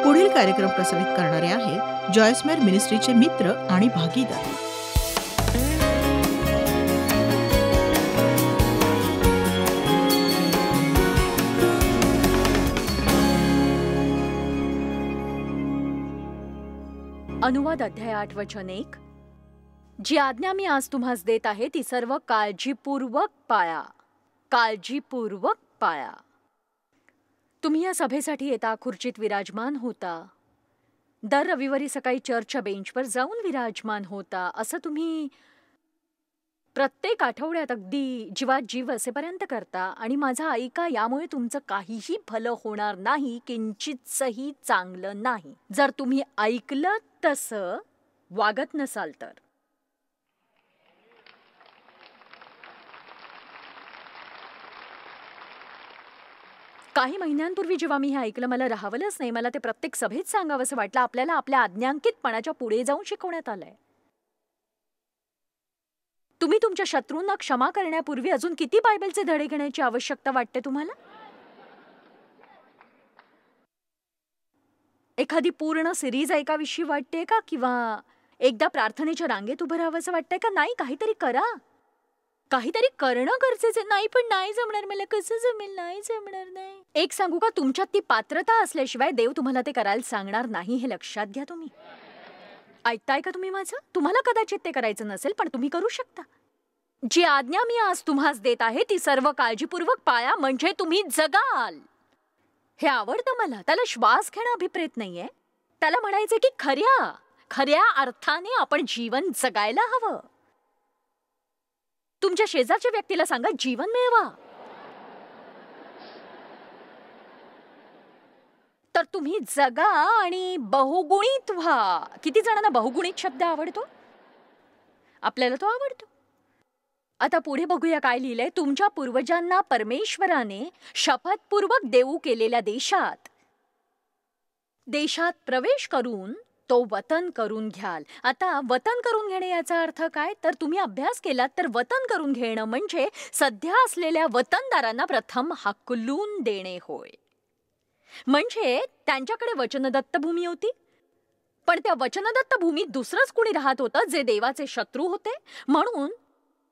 पुढील कार्यक्रम प्रसारित करणारे आहेत जॉयसमेर मिनिस्ट्रीचे मित्र आणि भागीदार. अनुवाद अध्याय 8 वचन 1. जी आज्ञा मी आज तुम्हास देत आहे ती सर्व काळजीपूर्वक पाळा. काळजीपूर्वक पाळा. तुम्ही या सभेसाठी येता, खुर्चीत विराजमान होता, दर रविवारी सकाळी चर्चच्या बेंचवर जाऊन विराजमान होता. असं तुम्ही प्रत्येक आठवड्यात अगदी जीवात जीव असेपर्यंत करता. आणि माझा ऐका, यामुळे तुमचं काहीही भलं होणार नाही, किंचितही चांगलं नाही, जर तुम्ही ऐकलं तसं वागत नसाल तर. काही महिन्यांपूर्वी जेव्हा मी हे ऐकलं, मला राहावलंच नाही. मला ते प्रत्येक सभेत सांगावंसं वाटलं. आपल्याला आपल्या आज्ञांकितपणाच्या पुढे जाऊन शिकवण्यात आलंय. तुम्ही तुमच्या शत्रूंना क्षमा करण्यापूर्वी अजून किती बायबलचे धडे घेण्याची आवश्यकता वाटते तुम्हाला? एखादी पूर्ण सिरीज ऐकाविषयी वाटते का? किंवा एकदा प्रार्थनेच्या रांगेत उभं राहावंसं वाटतंय का? नाही, काहीतरी करा. काहीतरी करणं गरजेचं नाही. पण नाही जमणार, मला कसं जमेल? नाही जमणार. नाही. एक सांगू का, तुमच्यात ती पात्रता असल्याशिवाय देव तुम्हाला ते करायला सांगणार नाही, हे लक्षात घ्या. तुम्ही ऐकताय का तुम्ही माझं? तुम्हाला कदाचित ते करायचं नसेल, पण तुम्ही करू शकता. जी आज्ञा मी आज तुम्हास देत आहे ती सर्व काळजीपूर्वक पाळा, म्हणजे तुम्ही जगाल. हे आवडतं मला. त्याला श्वास घेणं अभिप्रेत नाहीये. त्याला म्हणायचं की खऱ्या अर्थाने आपण जीवन जगायला हवं. तुमच्या शेजारच्या व्यक्तीला सांगा, जीवन मिळवा. तर तुम्ही जगा आणि बहुगुणित व्हा. किती जणांना बहुगुणित शब्द आवडतो? आपल्याला तो आवडतो. आता पुढे बघूया काय लिहिलंय. तुमच्या पूर्वजांना परमेश्वराने शपथपूर्वक देऊ केलेल्या देशात प्रवेश करून तो वतन करून घ्याल. आता वतन करून घेणे याचा अर्थ काय? तर तुम्ही अभ्यास केलात तर वतन करून घेणं म्हणजे सध्या असलेल्या वतनदारांना प्रथम हाकलून देणे होय. म्हणजे त्यांच्याकडे वचनदत्त भूमी होती, पण त्या वचनदत्त भूमीत दुसरंच कुणी राहत होतं जे देवाचे शत्रू होते. म्हणून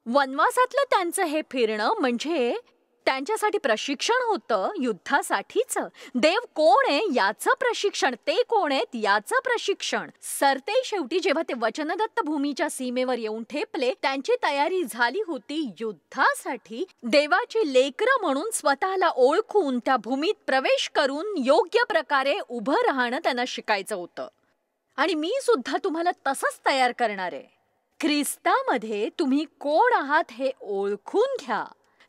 वनवासातलं त्यांचं हे फिरणं म्हणजे त्यांच्यासाठी प्रशिक्षण होतं युद्धासाठीच. देव कोण आहे याचं प्रशिक्षण, ते कोण आहेत याचं प्रशिक्षण. सरते शेवटी जेव्हा ते वचनदत्त भूमीच्या सीमेवर येऊन ठेपले, त्यांची तयारी झाली होती युद्धासाठी. देवाची लेकरं म्हणून स्वतःला ओळखून त्या भूमीत प्रवेश करून योग्य प्रकारे उभं राहणं त्यांना शिकायचं होतं. आणि मी सुद्धा तुम्हाला तसंच तयार करणार आहे. ख्रिस्तामध्ये तुम्ही कोण आहात हे ओळखून घ्या.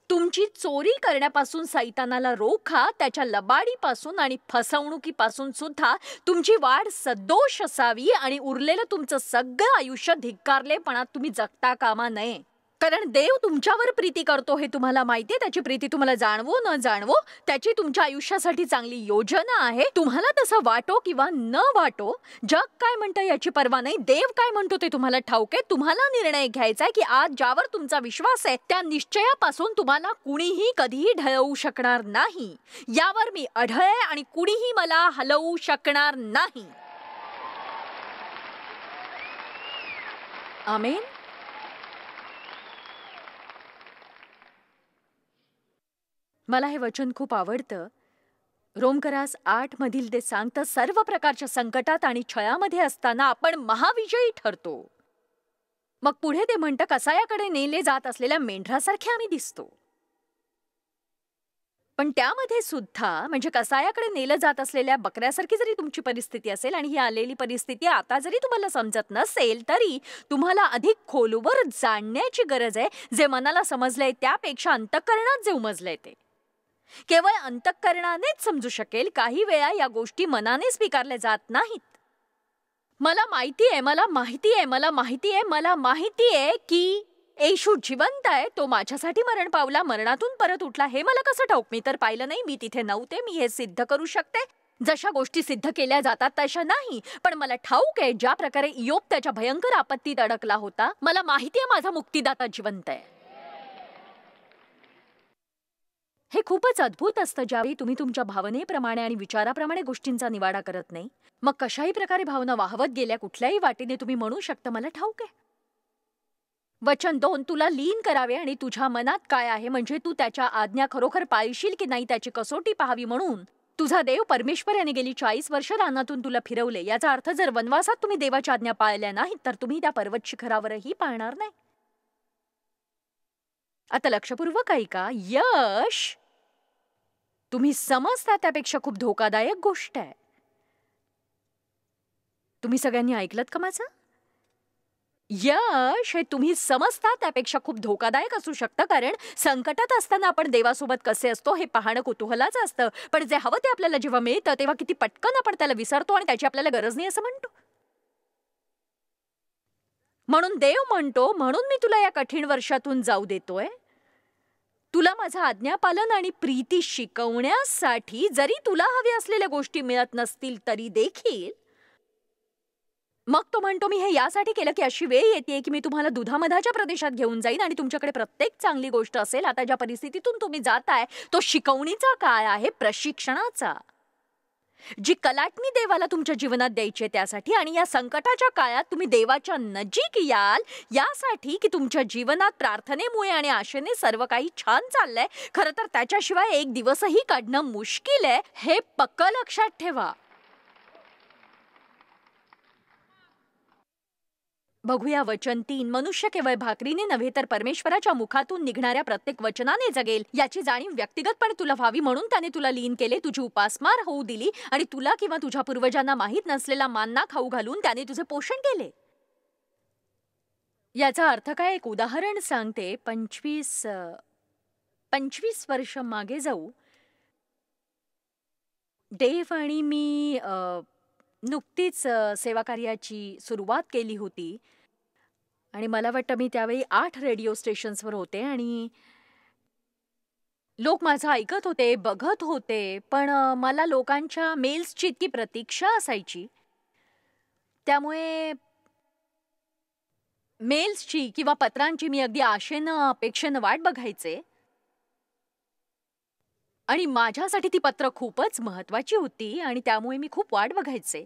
तुमची चोरी करण्यापासून सैतानाला रोखा. त्याच्या लबाडीपासून आणि फसवणुकीपासून सुद्धा तुमची वाढ सदोष असावी. आणि उरलेलं तुमचं सगळं आयुष्य धिक्कारलेपणात तुम्ही जगता कामा नये. कारण देव तुमच्यावर प्रीती करतो हे तुम्हाला माहितीये. त्याची प्रीती तुम्हाला जाणवो न जाणवो, त्याची तुमच्या आयुष्यासाठी चांगली योजना आहे. तुम्हाला तसं वाटो किंवा न वाटो, जग काय म्हणतं याची पर्वा नाही, देव काय म्हणतो ते तुम्हाला ठाऊक आहे. तुम्हाला निर्णय घ्यायचा आहे की आज ज्यावर तुमचा विश्वास आहे त्या निश्चयापासून तुम्हाला कुणीही कधीही ढळवू शकणार नाही. यावर मी अढळ आहे आणि कुणीही मला हलवू शकणार नाही. आमेन. मला हे वचन खूप आवडतं. रोमकरास 8 मधील ते सांगतं, सर्व प्रकारच्या संकटात आणि छळामध्ये असताना आपण महाविजयी ठरतो. मग पुढे ते म्हणतं, कसायाकडे नेले जात असलेल्या मेंढरासारखे आम्ही दिसतो. पण त्यामध्ये सुद्धा म्हणजे कसायाकडे नेलं जात असलेल्या बकऱ्यासारखी जरी तुमची परिस्थिती असेल आणि ही आलेली परिस्थिती आता जरी तुम्हाला समजत नसेल, तरी तुम्हाला अधिक खोलवर जाणण्याची गरज आहे. जे मनाला समजलंय त्यापेक्षा अंतःकरणात जे उमजलंय ते केवळ अंतःकरणानेच समजू शकेल. काही वेळा या गोष्टी मनाने स्वीकारल्या जात नाहीत. मला माहिती आहे की येशू जिवंत आहे. तो माझ्यासाठी मरण पावला, मरणातून परत उठला. हे मला कसं ठाऊक? मी तर पाहिलं नाही, मी तिथे नव्हते. मी हे सिद्ध करू शकते? जशा गोष्टी सिद्ध केल्या जातात तशा नाही, पण मला ठाऊक आहे ज्या प्रकारे इयोब त्याच्या भयंकर आपत्तीत अडकला होता. मला माहिती आहे माझा मुक्तिदाता जिवंत आहे. हे खूपच अद्भुत असतं ज्यावेळी तुम्ही तुमच्या भावनेप्रमाणे आणि विचाराप्रमाणे गोष्टींचा निवाडा करत नाही. मग कशाही प्रकारे भावना वाहवत गेल्या कुठल्याही वाटेने तुम्ही म्हणू शकता मला ठाऊक आहे. वचन 2, तुला लीन करावे आणि तुझ्या मनात काय आहे म्हणजे तू त्याच्या आज्ञा खरोखर पाळशील की नाही त्याची कसोटी पाहावी म्हणून तुझा देव परमेश्वर याने गेली 40 वर्ष रानातून तुला फिरवले. याचा अर्थ जर वनवासात तुम्ही देवाच्या आज्ञा पाळल्या नाहीत तर तुम्ही त्या पर्वत शिखरावरही पाळणार नाही. आता लक्षपूर्वक ऐका, यश तुम्ही समजता त्यापेक्षा खूप धोकादायक गोष्ट आहे. तुम्ही सगळ्यांनी ऐकलत का माझं? यश हे तुम्ही समजता त्यापेक्षा खूप धोकादायक असू शकतं, कारण संकटात असताना आपण देवासोबत कसे असतो हे पाहणं कुतूहलाचं असतं. पण जे हवं ते आपल्याला जेव्हा मिळतं तेव्हा किती पटकन आपण त्याला विसरतो आणि त्याची आपल्याला गरज नाही असं म्हणतो. म्हणून देव म्हणतो, म्हणून मी तुला या कठीण वर्षातून जाऊ देतोय, तुला माझं आज्ञापालन आणि प्रीती शिकवण्यासाठी. जरी तुला हव्या असलेल्या गोष्टी मिळत नसतील तरी देखील. मग तो म्हणतो, मी हे यासाठी केलं की अशी वेळ येते की मी तुम्हाला दुधामधाच्या प्रदेशात घेऊन जाईन आणि तुमच्याकडे प्रत्येक चांगली गोष्ट असेल. आता ज्या परिस्थितीतून तुम्ही जाताय तो शिकवणीचा काळ आहे, प्रशिक्षणाचा. जी कलाटणी देवाला तुमच्या जीवनात द्यायची त्यासाठी. आणि या संकटाच्या काळात तुम्ही देवाच्या नजीक याल यासाठी की तुमच्या जीवनात प्रार्थनेमुळे आणि आशेने सर्व काही छान चाललंय. खरं तर त्याच्याशिवाय एक दिवसही काढणं मुश्किल आहे, हे पक्क लक्षात ठेवा. बघूया वचन 3, मनुष्य केवळ भाकरीने नव्हे तर परमेश्वराच्या मुखातून निघणाऱ्या प्रत्येक वचनाने जगेल. याची जाणीव व्यक्तिगतपणे तुला व्हावी म्हणून त्याने तुला लीन केले, तुझी उपासमार होऊ दिली आणि तुला किंवा तुझ्या पूर्वजांना माहीत नसलेला मान्ना खाऊ घालून त्याने तुझे पोषण केले. याचा अर्थ काय? एक उदाहरण सांगते. 25 वर्ष मागे जाऊ. देव आणि मी नुकतीच सेवाकार्याची सुरुवात केली होती आणि मला वाटतं मी त्यावेळी 8 रेडिओ स्टेशन्सवर होते आणि लोक माझं ऐकत होते, बघत होते. पण मला लोकांच्या मेल्सची इतकी प्रतीक्षा असायची, त्यामुळे मेल्सची किंवा पत्रांची मी अगदी आशेनं अपेक्षेनं वाट बघायचे आणि माझ्यासाठी ती पत्र खूपच महत्वाची होती आणि त्यामुळे मी खूप वाट बघायचे.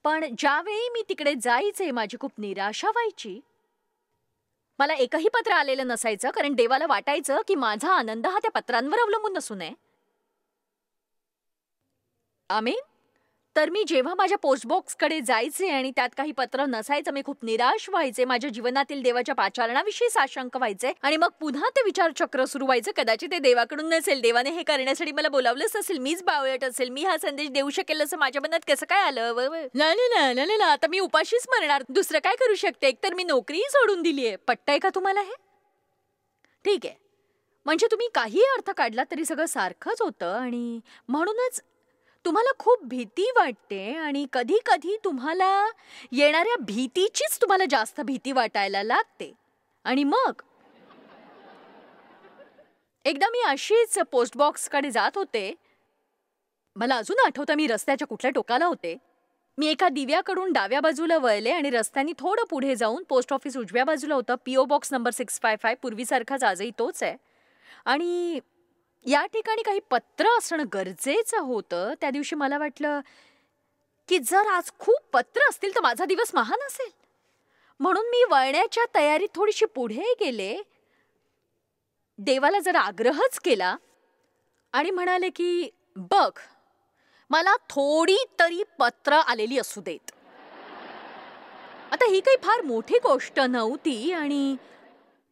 पण ज्यावेळी मी तिकडे जायचे माझी खूप निराशा व्हायची. मला एकही पत्र आलेलं नसायचं, कारण देवाला वाटायचं की माझा आनंद हा त्या पत्रांवर अवलंबून नसू नये. आमेन. तर मी जेव्हा माझ्या पोस्टबॉक्सकडे जायचे आणि त्यात काही पत्र नसायचं, मी खूप निराश व्हायचे. माझ्या जीवनातील देवाच्या पाचारणाविषयी साशंक व्हायचे आणि मग पुन्हा ते विचारचक्र सुरू व्हायचं. कदाचित ते देवाकडून नसेल, देवाने हे करण्यासाठी मला बोलावलंच नसेल, मीच बावळट असेल, मी हा संदेश देऊ शकेल असं माझ्या मनात कसं काय आलं. ना आता मी उपाशीच मरणार, दुसरं काय करू शकते, एकतर मी नोकरीही सोडून दिलीये. पटतंय का तुम्हाला हे? ठीक आहे, म्हणजे तुम्ही काही अर्थ काढला तरी सगळं सारखंच होतं आणि म्हणूनच तुम्हाला खूप भीती वाटते आणि कधी कधी तुम्हाला येणाऱ्या भीतीचीच तुम्हाला जास्त भीती वाटायला लागते. आणि मग एकदा मी अशीच पोस्टबॉक्सकडे जात होते. मला अजून आठवतं मी रस्त्याच्या कुठल्या टोकाला होते. मी एका दिव्याकडून डाव्या बाजूला वळले आणि रस्त्याने थोडं पुढे जाऊन पोस्ट ऑफिस उजव्या बाजूला होतं. पीओ बॉक्स नंबर 655 पूर्वीसारखाच आजही तोच आहे. आणि या ठिकाणी काही पत्र असणं गरजेचं होतं. त्या दिवशी मला वाटलं की जर आज खूप पत्र असतील तर माझा दिवस महान असेल. म्हणून मी वळण्याच्या तयारीत थोडीशी पुढे गेले, देवाला जरा आग्रहच केला आणि म्हणाले की बघ, मला थोडी तरी पत्र आलेली असू देत. आता ही काही फार मोठी गोष्ट नव्हती आणि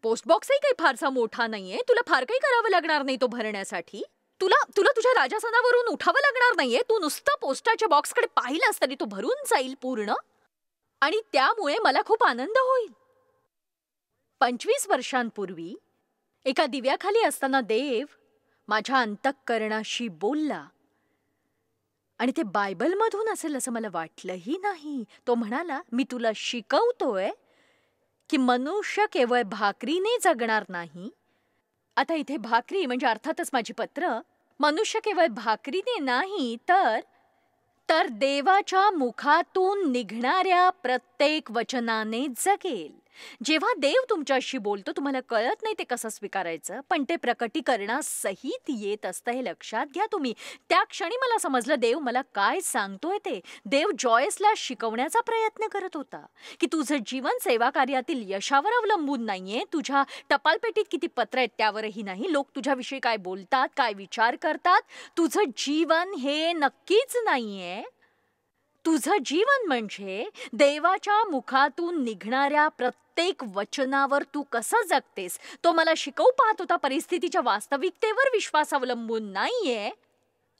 पोस्टबॉक्सही काही फारसा मोठा नाहीये. तुला फार काही करावं लागणार नाही तो भरण्यासाठी. तुला तुझ्या राजासनावरून उठावं लागणार नाहीये. तू नुसतं पोस्टाच्या बॉक्सकडे पाहिलंस तरी तो भरून जाईल पूर्ण आणि त्यामुळे मला खूप आनंद होईल. 25 वर्षांपूर्वी एका दिव्याखाली असताना देव माझ्या अंतःकरणाशी बोलला आणि ते बायबलमधून असेल असं मला वाटलंही नाही. तो म्हणाला, मी तुला शिकवतोय की मनुष्य केवळ भाकरीने जगणार नाही. आता इथे भाकरी म्हणजे अर्थातच माझी पत्र. मनुष्य केवळ भाकरीने नाही तर देवाच्या मुखातून निघणाऱ्या प्रत्येक वचनाने जगेल. जेव्हा देव तुमच्याशी बोलतो तुम्हाला कळत नाही ते कसं स्वीकारायचं, पण ते प्रकटीकरणासहित येत असतं हे लक्षात घ्या तुम्ही. त्या क्षणी मला समजलं देव मला काय सांगतोय ते. देव जॉयसला शिकवण्याचा प्रयत्न करत होता की तुझं जीवन सेवा कार्यातील यशावर अवलंबून नाहीये, तुझ्या टपालपेटीत किती पत्र आहेत त्यावरही नाही, लोक तुझ्याविषयी काय बोलतात, काय विचार करतात, तुझं जीवन हे नक्कीच नाहीये. तुझं जीवन म्हणजे देवाच्या मुखातून निघणाऱ्या प्रत्येक वचनावर तू कसं जगतेस तो मला शिकवू पाहत होता. परिस्थितीच्या वास्तविकतेवर विश्वास अवलंबून नाहीये.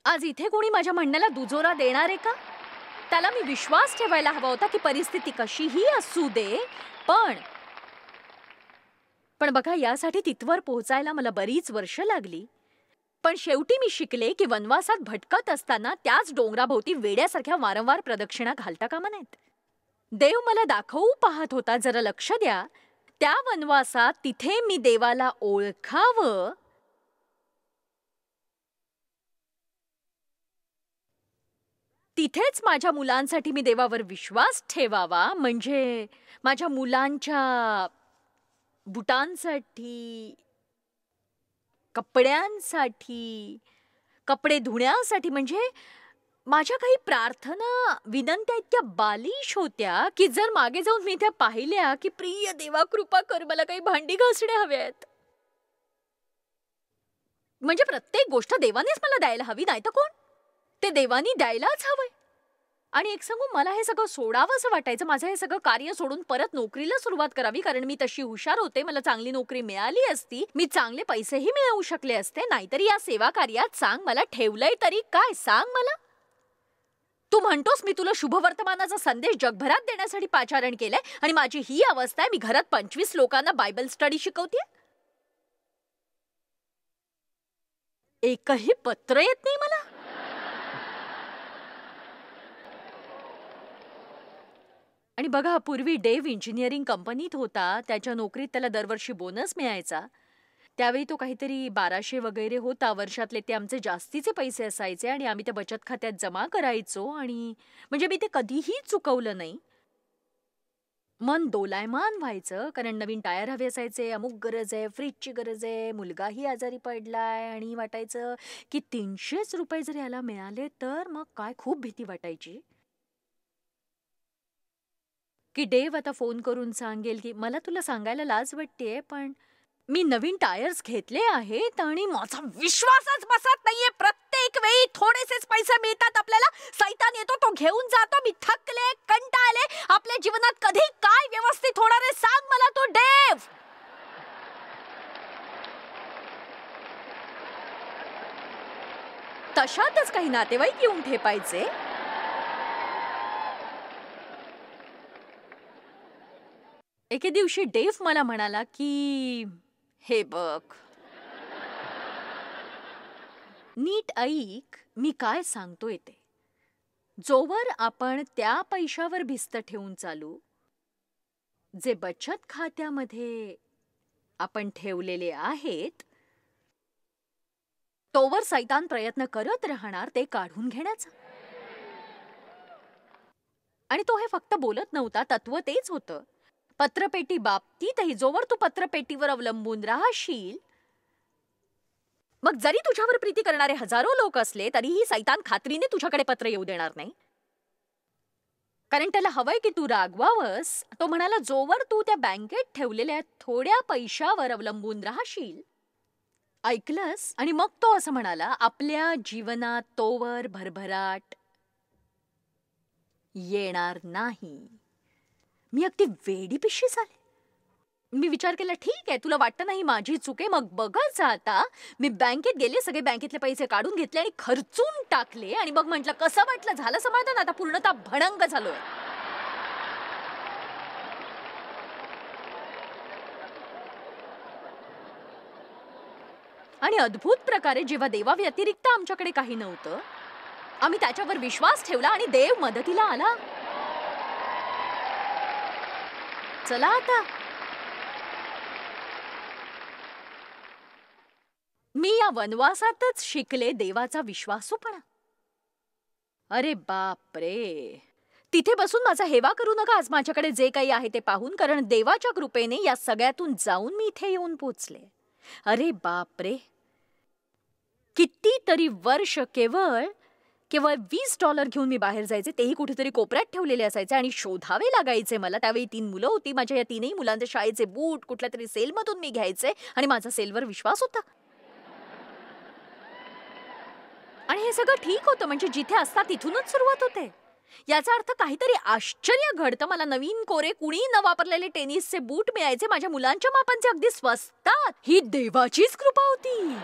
आज इथे कोणी माझ्या म्हणण्याला दुजोरा देणार आहे का? त्याला मी विश्वास ठेवायला हवा होता की परिस्थिती कशीही असू दे, पण बघा यासाठी तिथवर पोहोचायला मला बरीच वर्ष लागली. पण शेवटी मी शिकले की वनवासात भटकत असताना त्याच डोंगराभोवती वेड्यासारख्या वारंवार प्रदक्षिणा घालता कामा नयेत. देव मला दाखवू पाहत होता, जरा लक्ष द्या, त्या वनवासात तिथे मी देवाला ओळखावं, तिथेच माझ्या मुलांसाठी मी देवावर विश्वास ठेवावा, म्हणजे माझ्या मुलांच्या बुटांसाठी, कपड्यांसाठी, कपडे धुण्यासाठी, म्हणजे माझ्या काही प्रार्थना विनंत्या इतक्या बालिश होत्या की जर मागे जाऊन मी त्या पाहिल्या की प्रिय देवा कृपा कर मला काही भांडी घासणे हवेत, म्हणजे प्रत्येक गोष्ट देवानेच मला द्यायला हवी, नाही तर कोण? ते देवानी द्यायलाच हवंय. आणि एक सांगू, मला हे सगळं सोडावं असं वाटायचं. माझं हे सगळं कार्य सोडून परत नोकरीला सुरुवात करावी, कारण मी तशी हुशार होते, मला चांगली नोकरी मिळाली असती, मी चांगले पैसेही मिळवू शकले असते. नाहीतरी या सेवा कार्यात सांग मला ठेवलंय तरी काय? सांग मला. तू म्हणतोस मी तुला शुभवर्तमानाचा संदेश जगभरात देण्यासाठी पाचारण केलंय आणि माझी ही अवस्था आहे, मी घरात 25 लोकांना बायबल स्टडी शिकवतेय. एकही पत्र येत नाही मला. आणि बघा, पूर्वी डेव्ह इंजिनिअरिंग कंपनीत होता, त्याच्या नोकरीत त्याला दरवर्षी बोनस मिळायचा. त्यावेळी तो काहीतरी 1200 वगैरे होता वर्षातले. ते आमचे जास्तीचे पैसे असायचे आणि आम्ही ते बचत खात्यात जमा करायचो. आणि म्हणजे मी ते कधीही चुकवलं नाही. मन दोलायमान व्हायचं, कारण नवीन टायर हवे असायचे, अमुक गरज आहे, फ्रीजची गरज आहे, मुलगाही आजारी पडलाय, आणि वाटायचं की 300 रुपये जर याला मिळाले तर मग काय. खूप भीती वाटायची की देव आता फोन करून सांगेल की मला तुला सांगायला लाज वाटतेय, पण मी नवीन टायर्स घेतले आहेत आणि माझा विश्वासच बसत नाहीये. प्रत्येक वेळी थोडेसेच पैसे मिळतात आपल्याला, सैतान येतो, तो घेऊन जातो. मी थकले, कंटाळले. आपल्या जीवनात कधी काय व्यवस्थित होणार आहे सांग मला तो देव. तशातच काही नातेवाईक येऊन ठेपायचे. एके दिवशी डेव्ह मला म्हणाला की हे बघ, नीट ऐक मी काय सांगतोय ते. जोवर आपण त्या पैशावर भिस्त ठेवून चालू जे बचत खात्यामध्ये आपण ठेवलेले आहेत, तोवर सैतान प्रयत्न करत राहणार ते काढून घेण्याचा. आणि तो हे फक्त बोलत नव्हता, तत्व तेच होतं. पत्रपेटी बाबतीतही जोवर तू पत्रपेटीवर अवलंबून राहशील, मग जरी तुझ्यावर प्रीती करणारे हजारो लोक असले तरीही सैतान खात्रीने तुझ्याकडे पत्र येऊ देणार नाही, कारण त्याला हवंय की तू रागवावस. तो म्हणाला जोवर तू त्या बँकेत ठेवलेल्या थोड्या पैशावर अवलंबून राहशील. ऐकलंस? आणि मग तो असं म्हणाला, आपल्या जीवनात तोवर भरभराट येणार नाही. मी अगदी वेडीपिशी झाले. मी विचार केला, ठीक आहे, तुला वाटतं नाही माझी चूक आहे, मग बघच आता. मी बँकेत गेले, सगळे बँकेतले पैसे काढून घेतले आणि खर्चून टाकले. आणि मग म्हटलं कसं वाटलं, झालं समाधान, आता पूर्णतः भणंग झालोय. आणि अद्भुत प्रकारे जेव्हा देवाव्यतिरिक्त आमच्याकडे काही नव्हतं, आम्ही त्याच्यावर विश्वास ठेवला आणि देव मदतीला आला. चला आता, मी या वनवासातच शिकले देवाचा विश्वासूपणा. अरे बाप रे, तिथे बसून माझा हेवा करू नका आज माझ्याकडे जे काही आहे ते पाहून, कारण देवाच्या कृपेने या सगळ्यातून जाऊन मी इथे येऊन पोचले. अरे बापरे, कितीतरी वर्ष केवळ केवळ $20 घेऊन मी बाहेर जायचे, तेही कुठेतरी कोपऱ्यात ठेवलेले असायचे आणि शोधावे लागायचे मला. त्यावेळी 3 मुलं होती. माझ्या या 3ही मुलांचे शाळेचे बूट कुठल्या तरी सेलमधून मी घ्यायचे आणि माझा सेलवर विश्वास होता. आणि हे सगळं ठीक होतं, म्हणजे जिथे असतात तिथूनच सुरुवात होते. याचा अर्थ काहीतरी आश्चर्य घडतं. मला नवीन कोरे कुणी न वापरलेले टेनिसचे बूट मिळायचे माझ्या मुलांच्या मापांचे, अगदी स्वस्तात. ही देवाचीच कृपा होती.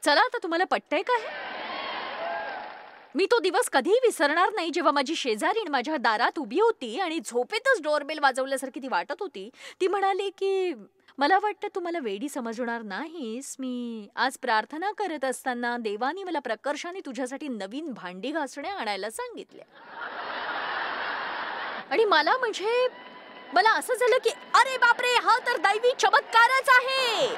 चला आता तुम्हाला पटतंय का हे? मी तो दिवस कधीही विसरणार नाही जेव्हा माझी शेजारीण माझ्या दारात उभी होती आणि झोपेतच डोरबेल वाजवल्यासारखी ती वाटत होती. ती म्हणाली की मला वाटतं तू मला वेडी समजणार नाहीस. मी आज प्रार्थना करत असताना देवाने मला प्रकर्षाने तुझ्यासाठी नवीन भांडी घासणे आणायला सांगितले. आणि मला असं झालं की अरे बापरे, हा तर दैवी चमत्कारच आहे.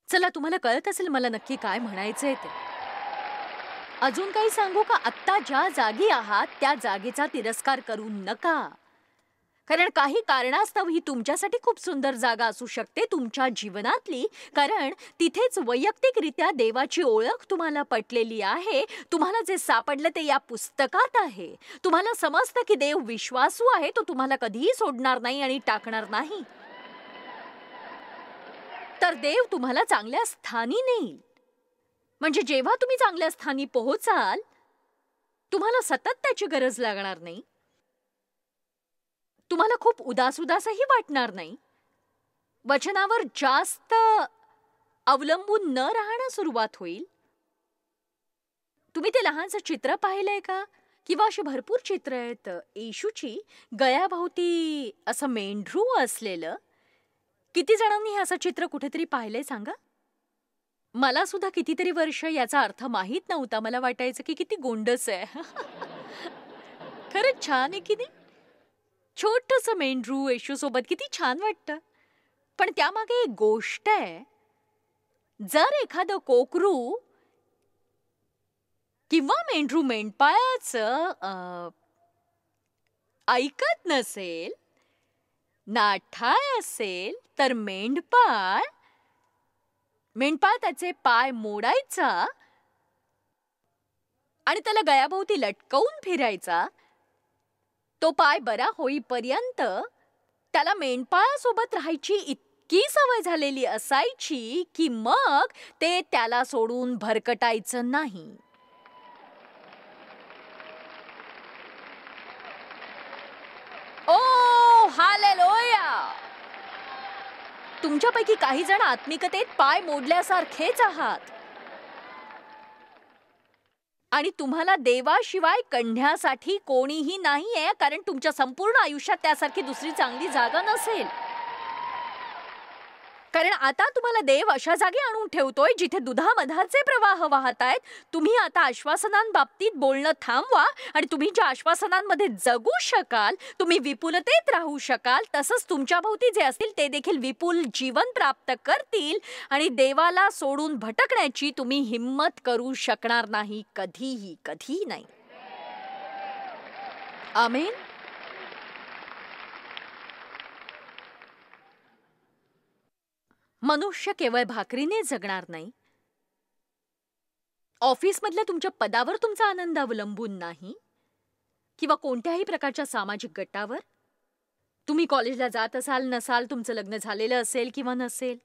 चला, तुम्हाला कळत असेल मला नक्की काय म्हणायचंय ते. अजून काही सांगू का? आत्ता ज्या जागी आहात त्या जागेचा तिरस्कार करू नका, कारण काही कारणास्तव ही तुमच्यासाठी खूप सुंदर जागा असू शकते तुमच्या जीवनातली, कारण तिथेच वैयक्तिकरित्या देवाची ओळख तुम्हाला पटलेली आहे. तुम्हाला जे सापडलं ते या पुस्तकात आहे. तुम्हाला समजतं की देव विश्वासू आहे, तो तुम्हाला कधीही सोडणार नाही आणि टाकणार नाही. तर देव तुम्हाला चांगल्या स्थानी नेईल. म्हणजे जेव्हा तुम्ही चांगल्या स्थानी पोहोचाल तुम्हाला सतत त्याची गरज लागणार नाही. तुम्हाला खूप उदासही वाटणार नाही. वचनावर जास्त अवलंबून न राहणं सुरुवात होईल. तुम्ही ते लहानसं चित्र पाहिलंय का? किंवा अशी भरपूर चित्र आहेत येशूची गळ्याभोवती असं मेंढरू असलेलं. किती जणांनी हे असं चित्र कुठेतरी पाहिलंय सांगा? मला सुद्धा कितीतरी वर्ष याचा अर्थ माहीत नव्हता. मला वाटायचं की किती गोंडस आहे. खरंच छान आहे की नाही? छोटंसं मेंढरू येशू सोबत किती छान वाटतं. पण त्यामागे एक गोष्ट आहे. जर एखादं कोकरू किंवा मेंढरू मेंढपाळाचं ऐकत नसेल, नाठाळ असेल, तर मेंढपाळ त्याचे पाय मोडायचा आणि त्याला गळ्याभोवती लटकवून फिरायचा. तो पाय बरा होईपर्यंत त्याला मेंढपाळासोबत राहायची इतकी सवय झालेली असायची की मग ते त्याला सोडून भरकटायचं नाही. ओ हालेलुया! तुमच्यापैकी काही जण आत्मिकतेत पाय मोडल्यासारखेच आहात आणि तुम्हाला देवाशिवाय कढण्यासाठी कोणीही नाहीये, कारण तुमच्या संपूर्ण आयुष्यात त्यासारखी दुसरी चांगली जागा नसेल. कारण आता तुम्हाला देव अशा जागी आणून ठेवतोय जिथे दुधामधाचे प्रवाह वाहत आहेत. तुम्ही आता आश्वासनांबाबतीत बोलणं थांबवा आणि तुम्ही ज्या आश्वासनांमध्ये जगू शकाल, तुम्ही विपुलतेत राहू शकाल, तसंच तुमच्या भोवती जे असतील ते देखील विपुल जीवन प्राप्त करतील आणि देवाला सोडून भटकण्याची तुम्ही हिम्मत करू शकणार नाही, कधीही नाही. आमेन. मनुष्य केवळ भाकरीने जगणार नाही. ऑफिसमधल्या तुमच्या पदावर तुमचा आनंद अवलंबून नाही किंवा कोणत्याही प्रकारच्या सामाजिक गटावर. तुम्ही कॉलेजला जात असाल नसाल, तुमचं लग्न झालेलं असेल किंवा नसेल,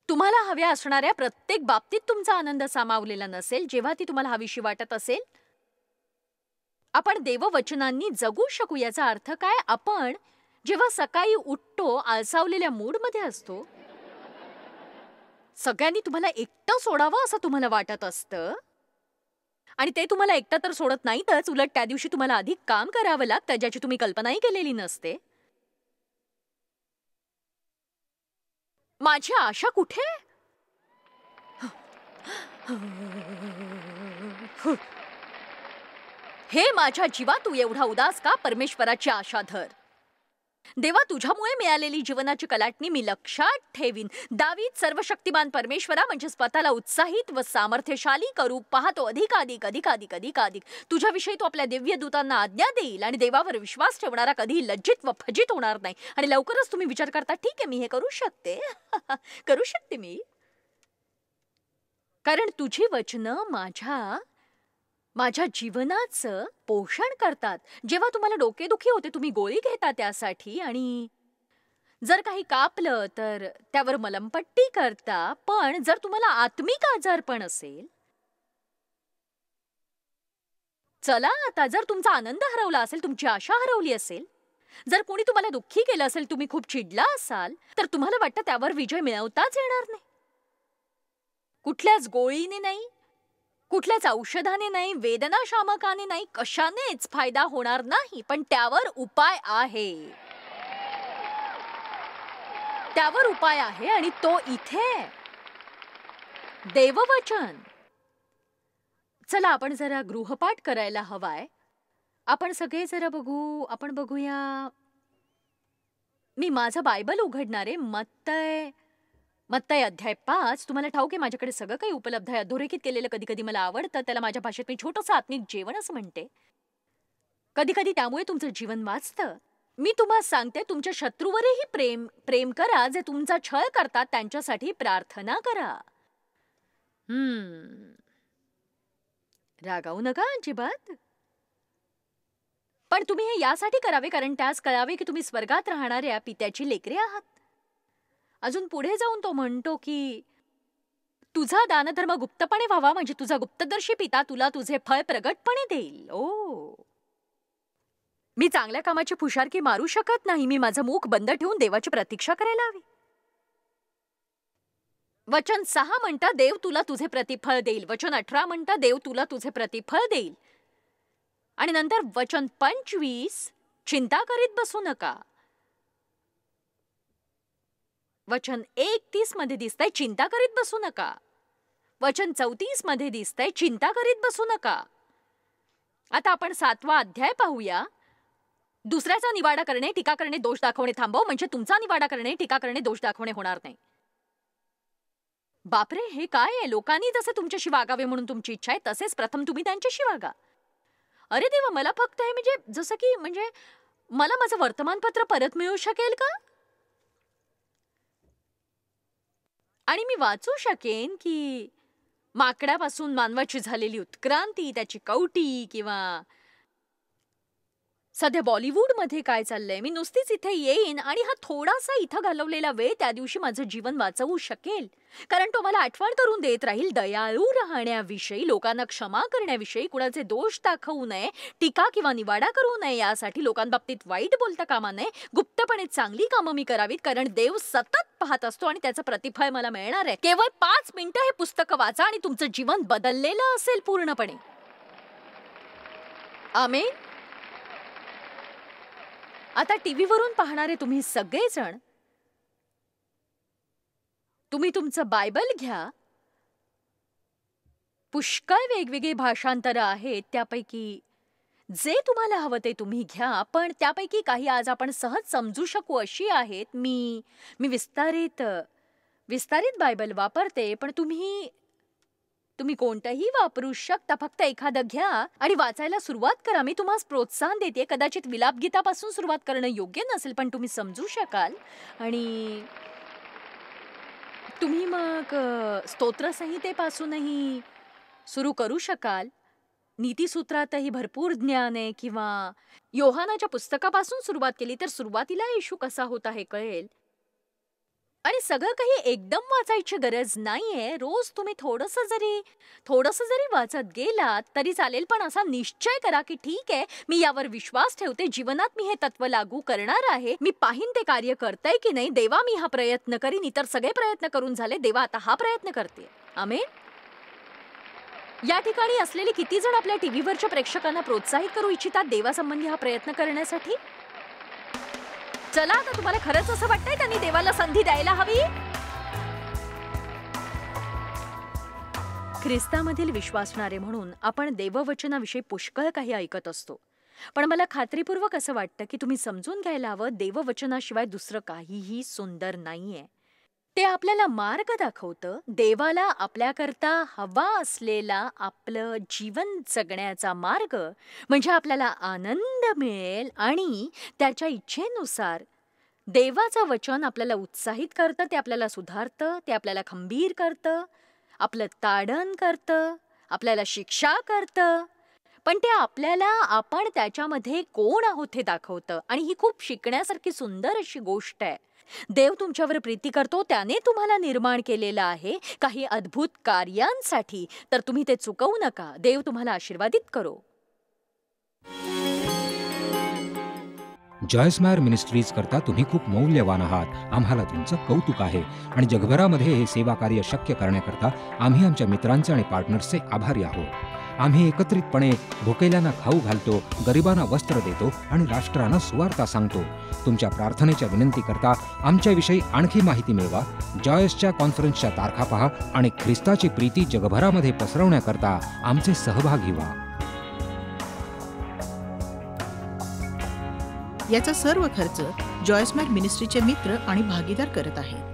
तुम्हाला हव्या असणाऱ्या प्रत्येक बाबतीत तुमचा आनंद सामावलेला नसेल. जेव्हा ती तुम्हाला हवीशी वाटत असेल, आपण देववचनांनी जगू शकू. याचा अर्थ काय? आपण जेव्हा सकाळी उठतो आळसावलेल्या मूडमध्ये असतो, सगळ्यांनी तुम्हाला एकटं सोडावं असं तुम्हाला वाटत असतं आणि ते तुम्हाला एकटं तर सोडत नाहीतच, उलट त्या दिवशी तुम्हाला अधिक काम करावं लागतं ज्याची तुम्ही कल्पनाही केलेली नसते. माझी आशा कुठे? हे माझ्या जीवा, तू एवढा उदास का? परमेश्वराची आशा धर. देवा, तुझ्यामुळे मिळालेली जीवनाची कलाटणी मी लक्षात ठेवीन. दावीद सर्वशक्तिमान परमेश्वरा म्हणजे स्वतःला उत्साहित व सामर्थ्यशाली करू पाहतो. अधिकाधिक अधिकाधिक अधिकाधिक तुझ्याविषयी तो आपल्या दिव्य दूतांना आज्ञा देईल आणि देवावर विश्वास ठेवणारा कधीही लज्जित व फजित होणार नाही. आणि लवकरच तुम्ही विचार करता, ठीक आहे, मी हे करू शकते करू शकते मी, कारण तुझी वचनं माझ्या जीवनाचं पोषण करतात. जेव्हा तुम्हाला डोकेदुखी होते तुम्ही गोळी घेता त्यासाठी, आणि जर काही कापलं तर त्यावर मलमपट्टी करता. पण जर तुम्हाला आत्मिक आजारपण असेल, चला आता, जर तुमचा आनंद हरवला असेल, तुमची आशा हरवली असेल, जर कोणी तुम्हाला दुःखी केलं असेल, तुम्ही खूप चिडला असाल, तर तुम्हाला वाटतं त्यावर विजय मिळवताच येणार नाही. कुठल्याच गोळीने नाही, कुठल्याच औषधाने नाही, वेदनाशामकाने नाही, कशानेच फायदा होणार नाही. पण त्यावर उपाय आहे, त्यावर उपाय आहे, आणि तो इथे देववचन. चला आपण जरा गृहपाठ करायला हवाय. आपण सगळे जरा आपण बघूया. मी माझं बायबल उघडणारे. मत्तय अध्याय 5. तुम्हाला ठाऊक आहे माझ्याकडे सगळं काही उपलब्ध आहे. अधोरेखित केलेलं कधी कधी मला आवडतं. त्याला माझ्या भाषेत मी छोटंसं आत्मिक जेवण असं म्हणते. कधी कधी त्यामुळे तुमचं जीवन वाचतं. मी तुम्हाला सांगते, तुमच्या शत्रूवरही प्रेम करा. जे तुमचा छळ करतात त्यांच्यासाठी प्रार्थना करा. रागावू नका अजिबात. पण तुम्ही हे यासाठी करावे कारण त्यास कळावे की तुम्ही स्वर्गात राहणाऱ्या पित्याची लेकरे आहात. अजून पुढे जाऊन तो म्हणतो की तुझा दानधर्म गुप्तपणे व्हावा, म्हणजे तुझा गुप्तदर्शी पिता तुला तुझे फळ प्रगटपणे देईल. मी चांगल्या कामाची फुशारकी मारू शकत नाही. मी माझं मुख बंद ठेवून देवाची प्रतीक्षा करायला हवी. वचन 6 म्हणतं देव तुला तुझे प्रतिफळ देईल. वचन 18 म्हणतं देव तुला तुझे प्रतिफळ देईल. आणि नंतर वचन 25, चिंता करीत बसू नका. वचन 31 मध्ये दिसतंय चिंता करीत बसू नका. वचन 34 मध्ये दिसतंय चिंता करीत बसू नका. आता आपण 7वा अध्याय पाहूया. दुसऱ्याचा निवाडा करणे, टीका करणे, दोष दाखवणे थांबव, म्हणजे तुमचा निवाडा करणे, टीका करणे, दोष दाखवणे होणार नाही. बापरे, हे काय आहे? लोकांनी जसे तुमच्याशी वागावे म्हणून तुमची इच्छा आहे तसेच प्रथम तुम्ही त्यांच्याशी वागा. अरे देवा, मला फक्त हे म्हणजे जसं की म्हणजे मला माझं वर्तमानपत्र परत मिळू शकेल का? आणि मी वाचू शकेन की माकडापासून मानवाची झालेली उत्क्रांती, त्याची कवटी, किंवा सध्या बॉलिवूडमध्ये काय चाललंय. मी नुसतीच इथे येईन आणि हा थोडासा इथं घालवलेला वेळ त्या दिवशी माझं जीवन वाचवू शकेल, कारण तो मला आठवण करून देत राहील दयाळू राहण्याविषयी, लोकांना क्षमा करण्याविषयी, कुणाचे दोष दाखवू नये, टीका किंवा निवाडा करू नये, यासाठी लोकांबाबतीत वाईट बोलता कामा नये, गुप्तपणे चांगली कामं मी करावीत, कारण देव सतत पाहत असतो आणि त्याचं प्रतिफळ मला मिळणार आहे. केवळ 5 मिनिटं हे पुस्तक वाचा आणि तुमचं जीवन बदललेलं असेल पूर्णपणे. आमेन. आता टीव्हीवरून पाहणारे तुम्ही सगळेजण, तुम्ही तुमचं बायबल घ्या. पुष्कळ वेगवेगळी भाषांतरं आहेत, त्यापैकी जे तुम्हाला हवं ते तुम्ही घ्या. पण त्यापैकी काही आज आपण सहज समजू शकू अशी आहेत. मी विस्तारित बायबल वापरते, पण तुम्ही कोणतंही वापरू शकता. फक्त एखादं घ्या आणि वाचायला सुरुवात करा. मी तुम्हाला प्रोत्साहन देते. कदाचित विलापगीतापासून सुरुवात करणं योग्य नसेल, पण तुम्ही समजू शकाल आणि तुम्ही मग स्तोत्रसंहितेपासूनही सुरू करू शकाल. नीतिसूत्रातही भरपूर ज्ञान आहे, किंवा योहानाच्या पुस्तकापासून सुरुवात केली तर सुरुवातीला येशू कसा होता हे कळेल. आणि सगळं काही एकदम वाचायची गरज नाहीये. रोज तुम्ही थोडंसं जरी वाचत गेलात तरी चालेल, पण असा निश्चय करा की ठीक आहे, मी यावर विश्वास ठेवते, जीवनात मी हे तत्व लागू करणार आहे, मी पाहीन ते कार्य करतंय की नाही. देवा, मी हा प्रयत्न करीन. इतर सगळे प्रयत्न करून झाले, देवा आता हा प्रयत्न करते. आमेन. या ठिकाणी असलेले किती जण आपल्या टीव्हीवरच्या प्रेक्षकांना प्रोत्साहित करू इच्छितात देवासंबंधी हा प्रयत्न करण्यासाठी? चला, आता तुम्हाला खरंच असं वाटतंय त्यांनी देवाला संधी द्यायला हवी? ख्रिस्तामधील विश्वासणारे म्हणून आपण देववचनाविषयी पुष्कळ काही ऐकत असतो. पण मला खात्रीपूर्वक असं वाटतं की तुम्ही समजून घ्यायला हवं, देववचनाशिवाय दुसरं काहीही सुंदर नाहीये. ते आपल्याला मार्ग दाखवतं, देवाला आपल्याकरता हवा असलेला आपलं जीवन जगण्याचा मार्ग, म्हणजे आपल्याला आनंद मिळेल आणि त्याच्या इच्छेनुसार देवाचं वचन आपल्याला उत्साहित करतं, ते आपल्याला सुधारतं, ते आपल्याला खंबीर करतं, आपलं ताडण करतं, आपल्याला शिक्षा करतं. पण ते आपल्याला आपण त्याच्यामध्ये कोण आहोत हे दाखवतं आणि ही खूप शिकण्यासारखी सुंदर अशी गोष्ट आहे. देव तुमच्यावर प्रीती करतो, त्याने तुम्हाला निर्माण केलेलं आहे काही अद्भुत कार्यांसाठी, तर तुम्ही ते चुकवू नका. देव तुम्हाला आशीर्वादित करो. जॉयस मेयर मिनिस्ट्रीज करता तुम्ही खूप मौल्यवान आहात. आम्हाला तुमचं कौतुक आहे आणि जगभरामध्ये हे सेवा कार्य शक्य करण्याकरता आम्ही आमच्या मित्रांचे आणि पार्टनर्सचे आभारी आहोत. आम्ही एकत्रितपणे भुकेल्यांना खाऊ घालतो, गरिबांना वस्त्र देतो आणि राष्ट्रांना सुवार्ता सांगतो. तुमच्या प्रार्थनेच्या विनंतीकरता आमच्याविषयी आणखी माहिती मिळवा. जॉयसच्या कॉन्फरन्सच्या तारखा पहा आणि ख्रिस्ताची प्रीती जगभरामध्ये पसरवण्याकरता आमचे सहभागी व्हा. याचा सर्व खर्च जॉयस मेयर मिनिस्ट्रीचे मित्र आणि भागीदार करत आहेत.